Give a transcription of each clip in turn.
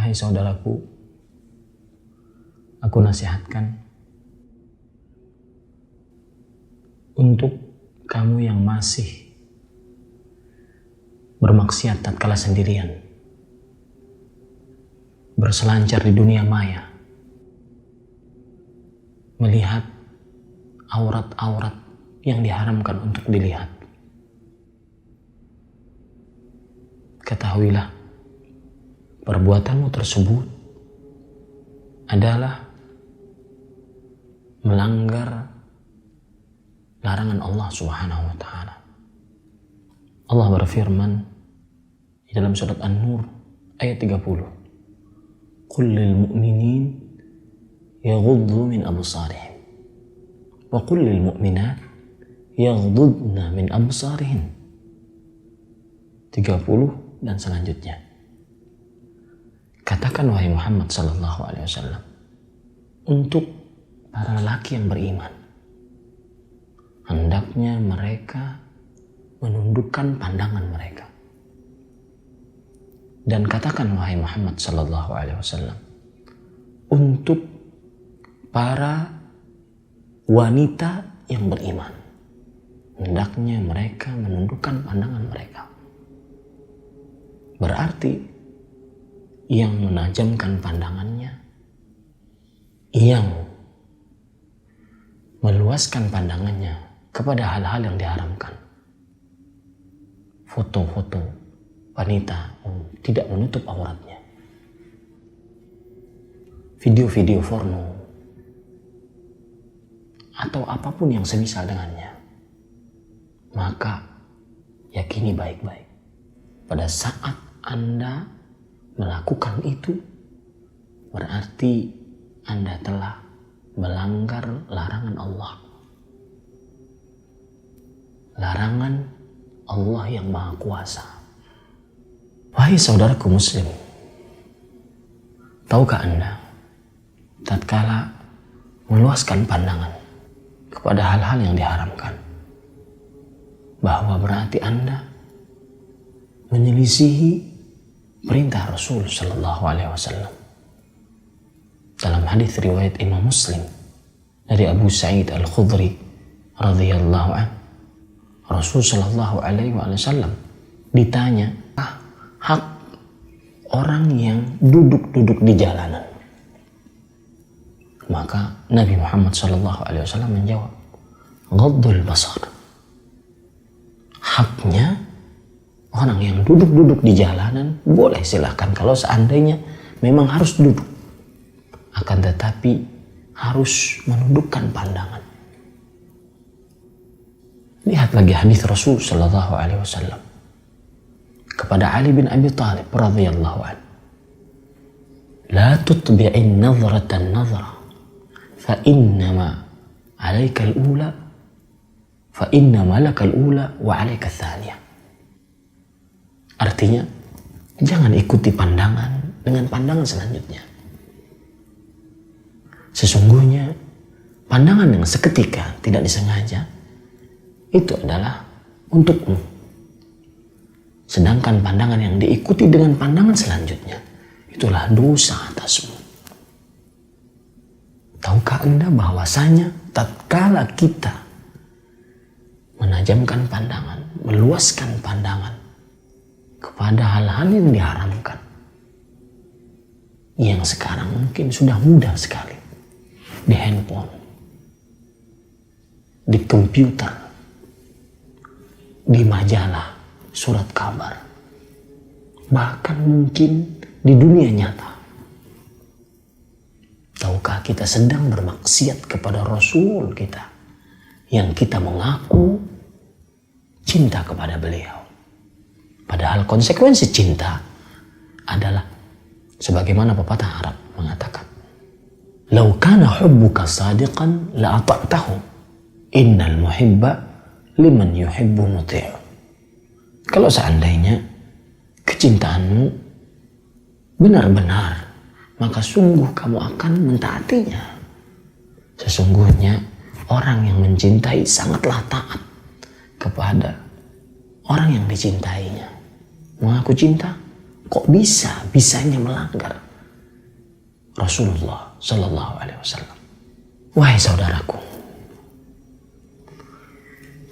Wahai saudaraku, aku nasihatkan untuk kamu yang masih bermaksiat tatkala sendirian, berselancar di dunia maya, melihat aurat-aurat yang diharamkan untuk dilihat. Ketahuilah, perbuatanmu tersebut adalah melanggar larangan Allah Subhanahu wa ta'ala. Allah berfirman di dalam surat An-Nur ayat 30. Qul lil mu'minin yaghuddu min absarihim wa qul lil mu'minat yaghuddna min absarihin. 30 dan selanjutnya. Katakan wahai Muhammad sallallahu alaihi wasallam untuk para lelaki yang beriman, hendaknya mereka menundukkan pandangan mereka. Dan katakan wahai Muhammad sallallahu alaihi wasallam untuk para wanita yang beriman, hendaknya mereka menundukkan pandangan mereka. Berarti yang menajamkan pandangannya, yang meluaskan pandangannya kepada hal-hal yang diharamkan, foto-foto wanita tidak menutup auratnya, video-video porno, atau apapun yang semisal dengannya, maka yakini baik-baik, pada saat Anda melakukan itu, berarti Anda telah melanggar larangan Allah. Larangan Allah yang Maha Kuasa. Wahai saudaraku muslim, tahukah Anda, tatkala meluaskan pandangan kepada hal-hal yang diharamkan, bahwa berarti Anda menyelisihi perintah Rasul sallallahu alaihi wasallam. Dalam hadis riwayat Imam Muslim dari Abu Sa'id Al-Khudri radhiyallahu anhu, Rasul sallallahu alaihi wasallam ditanya hak orang yang duduk-duduk di jalanan. Maka Nabi Muhammad sallallahu alaihi wasallam menjawab, ghaddul basar. Haknya orang yang duduk-duduk di jalanan boleh, silahkan kalau seandainya memang harus duduk. Akan tetapi harus menundukkan pandangan. Lihat lagi hadis Rasul sallallahu alaihi wasallam kepada Ali bin Abi Thalib radhiyallahu anhu. La tutbi'in nazratan nazra fa innama 'alaika al-ula fa innama laka al-ula wa 'alaika ats-tsaniyah. Artinya, jangan ikuti pandangan dengan pandangan selanjutnya. Sesungguhnya, pandangan yang seketika tidak disengaja, itu adalah untukmu. Sedangkan pandangan yang diikuti dengan pandangan selanjutnya, itulah dosa atasmu. Tahukah Anda bahwasanya tatkala kita menajamkan pandangan, meluaskan pandangan kepada hal-hal yang diharamkan, yang sekarang mungkin sudah mudah sekali, di handphone, di komputer, di majalah, surat kabar, bahkan mungkin di dunia nyata. Tahukah kita sedang bermaksiat kepada Rasul kita yang kita mengaku cinta kepada beliau? Padahal konsekuensi cinta adalah sebagaimana pepatah Arab mengatakan, "Lau kana hubbuka sadiqan la ata'tahu, innal muhibba liman yuhibbu muti'u." Kalau seandainya kecintaanmu benar-benar, maka sungguh kamu akan mentaatinya. Sesungguhnya orang yang mencintai sangatlah taat kepada orang yang dicintainya. Mengaku cinta, kok bisanya melanggar Rasulullah Sallallahu Alaihi Wasallam. Wahai saudaraku,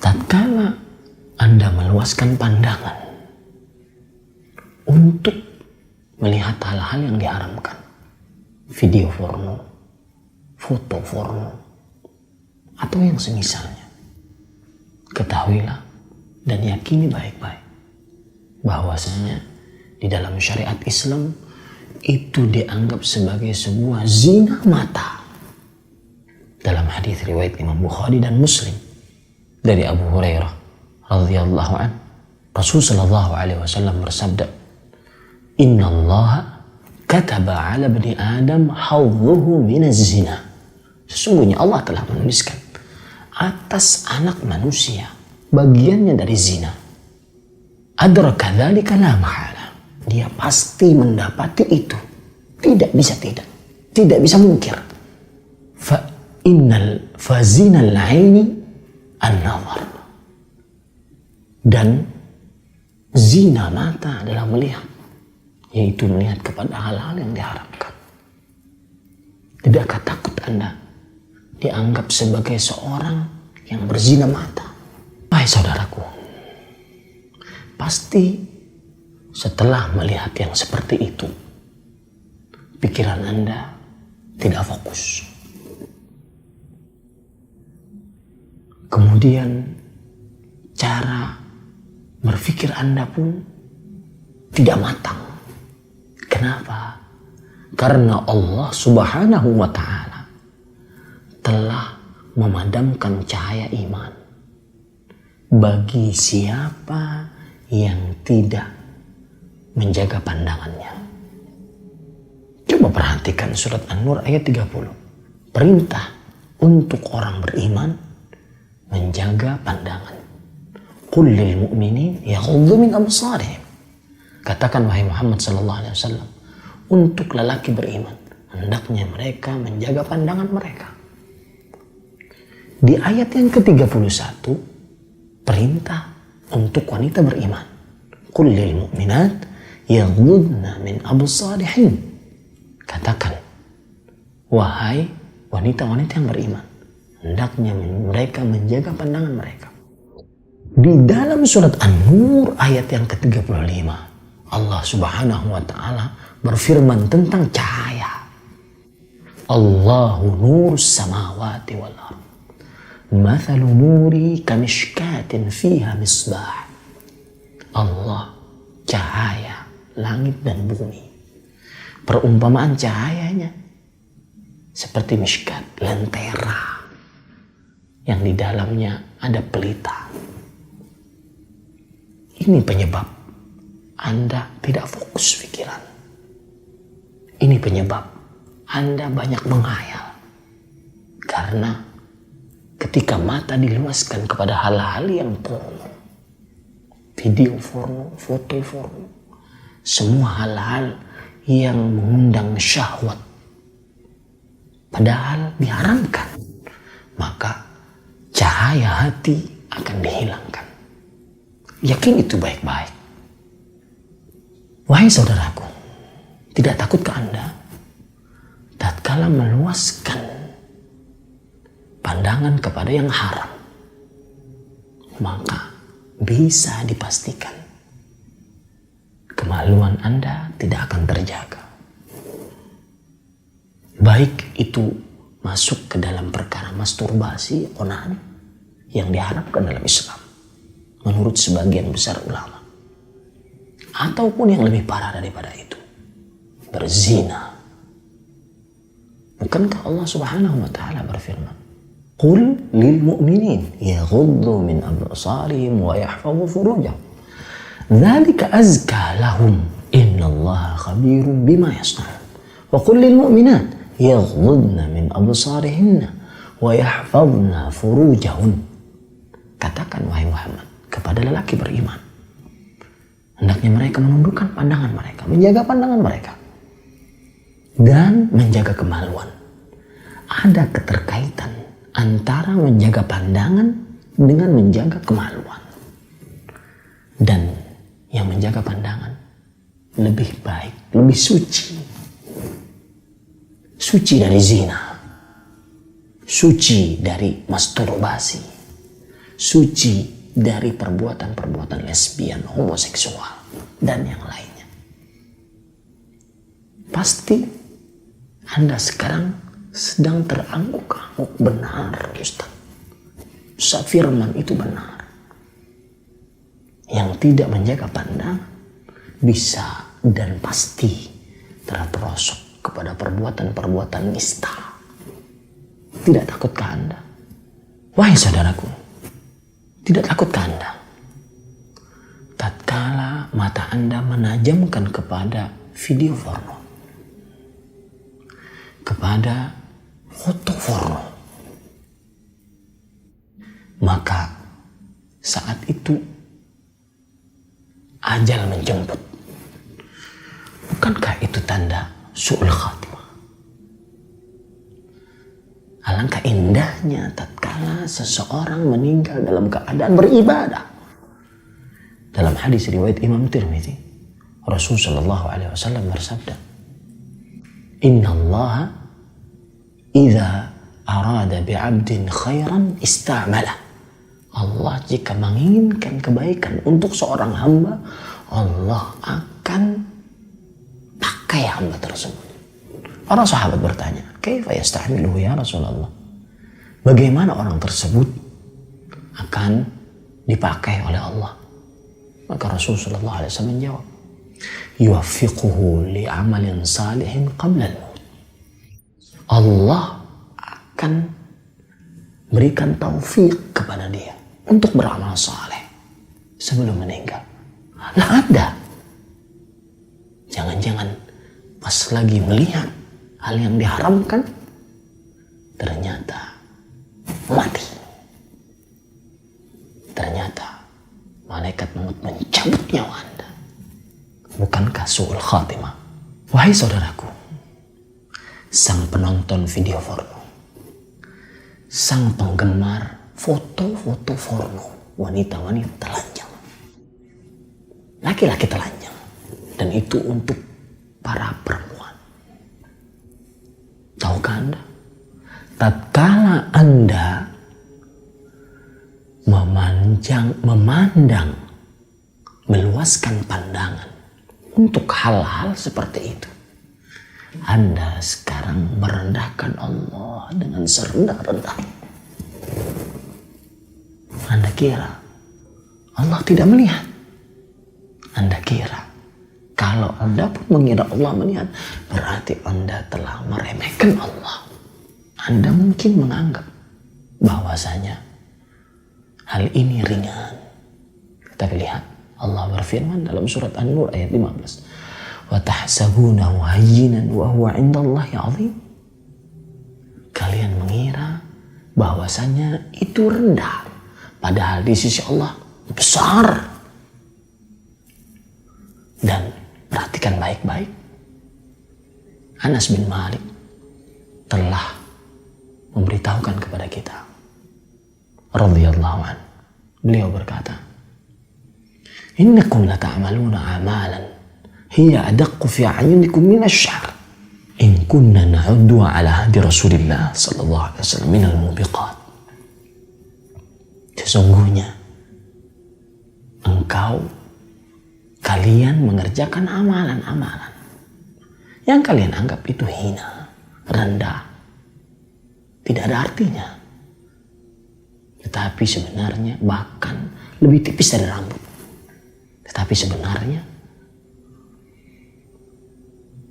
tatkala Anda meluaskan pandangan untuk melihat hal-hal yang diharamkan, video porno, foto porno, atau yang semisalnya, ketahuilah dan yakini baik-baik bahwasanya di dalam syariat Islam itu dianggap sebagai sebuah zina mata. Dalam hadis riwayat Imam Bukhari dan Muslim dari Abu Hurairah radhiyallahu an, Rasul sallallahu alaihi wasallam bersabda, "Inna Allah kataba 'ala bani Adam hawdhuhu minaz zina." Sesungguhnya Allah telah menuliskan atas anak manusia bagiannya dari zina. Adraka dzalika la mahala. Dia pasti mendapati itu. Tidak bisa tidak. Tidak bisa mungkir. Fa zinal 'aini an-nazar. Dan zina mata adalah melihat, yaitu melihat kepada hal-hal yang diharamkan. Tidakkah takut Anda dianggap sebagai seorang yang berzina mata? Wahai saudaraku, pasti setelah melihat yang seperti itu, pikiran Anda tidak fokus. Kemudian cara berpikir Anda pun tidak matang. Kenapa? Karena Allah Subhanahu wa Ta'ala telah memadamkan cahaya iman bagi siapa yang tidak menjaga pandangannya. Coba perhatikan surat An-Nur ayat 30. Perintah untuk orang beriman menjaga pandangan. Qul lil mu'minin yaghuddu min absarihim. Katakan wahai Muhammad sallallahu alaihi wasallam, untuk lelaki beriman hendaknya mereka menjaga pandangan mereka. Di ayat yang ke-31 perintah untuk wanita beriman. Qul lil mu'minat yaghuddna min absarihin. Katakan, wahai wanita-wanita yang beriman, hendaknya mereka menjaga pandangan mereka. Di dalam surat An-Nur ayat yang ke-35, Allah Subhanahu wa Ta'ala berfirman tentang cahaya. Allahu nurus samawati wal ardh. Mathalu nuri kamishkatin fiha misbah. Allah cahaya langit dan bumi. Perumpamaan cahayanya seperti mishkat, lentera yang di dalamnya ada pelita. Ini penyebab Anda tidak fokus pikiran. Ini penyebab Anda banyak menghayal. Karena ketika mata diluaskan kepada hal-hal yang porno, video porno, foto porno, semua hal-hal yang mengundang syahwat, padahal diharamkan, maka cahaya hati akan dihilangkan. Yakin itu baik-baik. Wahai saudaraku, tidak takutkah Anda tatkala meluaskan pandangan kepada yang haram, maka bisa dipastikan kemaluan Anda tidak akan terjaga. Baik itu masuk ke dalam perkara masturbasi, onan, yang diharapkan dalam Islam menurut sebagian besar ulama, ataupun yang lebih parah daripada itu, berzina. Bukankah Allah Subhanahu wa Ta'ala berfirman, Qul lil mu'minin yaghuddu min absarihim wa yahfazu furujahum dzalika azka lahum innallaha khabirun bima yasna'un wa qul lil mu'minat yaghuddna min absarihinna wa yahfazna furujahun. Katakan wahai Muhammad kepada lelaki beriman, hendaknya mereka menundukkan pandangan mereka, menjaga pandangan mereka, dan menjaga kemaluan. Ada keterkaitan antara menjaga pandangan dengan menjaga kemaluan. Dan yang menjaga pandangan lebih baik, lebih suci suci dari zina, suci dari masturbasi, suci dari perbuatan-perbuatan lesbian, homoseksual, dan yang lainnya. Pasti Anda sekarang sedang terangguk-angguk, benar Ustaz. Ustaz firman itu benar. Yang tidak menjaga pandangan bisa dan pasti terperosok kepada perbuatan-perbuatan nista. Tidak takutkah Anda? Wahai saudaraku, tidak takutkah Anda? Tatkala mata Anda menajamkan kepada video porno, kepada foto porno, maka saat itu ajal menjemput. Bukankah itu tanda su'ul khatimah? Alangkah indahnya tatkala seseorang meninggal dalam keadaan beribadah. Dalam hadis riwayat Imam Tirmidzi, Rasul sallallahu alaihi wasallam bersabda, "Inna Allah idza arada bi'abdin khairan istamala." Allah jika menginginkan kebaikan untuk seorang hamba, Allah akan pakai hamba tersebut. Para sahabat bertanya, "Kaifa yasta'miluhu ya Rasulullah?" Bagaimana orang tersebut akan dipakai oleh Allah? Maka Rasul sallallahu alaihi wasallam menjawab, "Yuwaffiquhu li'amalin salihin qabla al-maut." Allah akan berikan taufik kepada dia untuk beramal saleh sebelum meninggal. Lah Anda, jangan-jangan pas lagi melihat hal yang diharamkan, ternyata mati. Ternyata malaikat maut mencabut nyawa Anda. Bukankah su'ul khatimah? Wahai saudaraku, sang penonton video porno, sang penggemar foto-foto porno, wanita-wanita telanjang, laki-laki telanjang, dan itu untuk para perempuan. Tahukah Anda? Tatkala Anda memandang, meluaskan pandangan untuk hal-hal seperti itu, Anda sekarang merendahkan Allah dengan serendah-rendahnya. Anda kira Allah tidak melihat? Anda kira kalau Anda pun mengira Allah melihat, berarti Anda telah meremehkan Allah. Anda mungkin menganggap bahwasanya hal ini ringan. Tapi lihat, Allah berfirman dalam surat An-Nur ayat 15. "Wa tahsabunahu hayyinan wa huwa 'indallahi 'azim." Kalian mengira bahwasanya itu rendah, padahal di sisi Allah besar. Dan perhatikan baik-baik. Anas bin Malik telah memberitahukan kepada kita, radhiyallahu an. Beliau berkata, "Innakum lata'maluna amalan hiya adaqqu fi a'yunikum min asy-sya'r. In kunna na'uddu 'ala hadi Rasulillah sallallahu alaihi wasallam min al-mubiqat." Sesungguhnya kalian mengerjakan amalan-amalan yang kalian anggap itu hina, rendah, tidak ada artinya. Tetapi sebenarnya bahkan lebih tipis dari rambut. Tetapi sebenarnya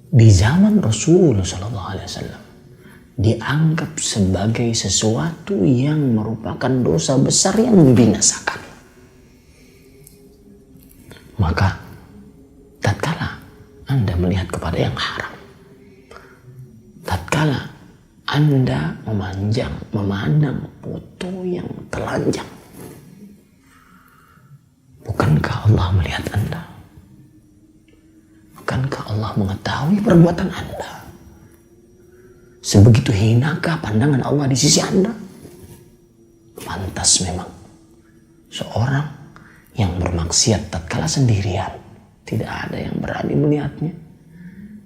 di zaman Rasulullah SAW dianggap sebagai sesuatu yang merupakan dosa besar yang membinasakan. Maka tatkala Anda melihat kepada yang haram, tatkala Anda memandang foto yang telanjang, bukankah Allah melihat Anda? Bukankah Allah mengetahui perbuatan Anda? Sebegitu hinakah pandangan Allah di sisi Anda? Pantas memang seorang yang bermaksiat tatkala sendirian, tidak ada yang berani melihatnya.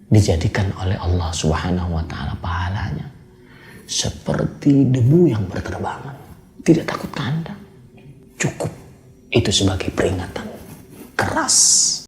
dijadikan oleh Allah Subhanahu wa taala pahalanya seperti debu yang berterbangan. Tidak takut Anda. Cukup itu sebagai peringatan keras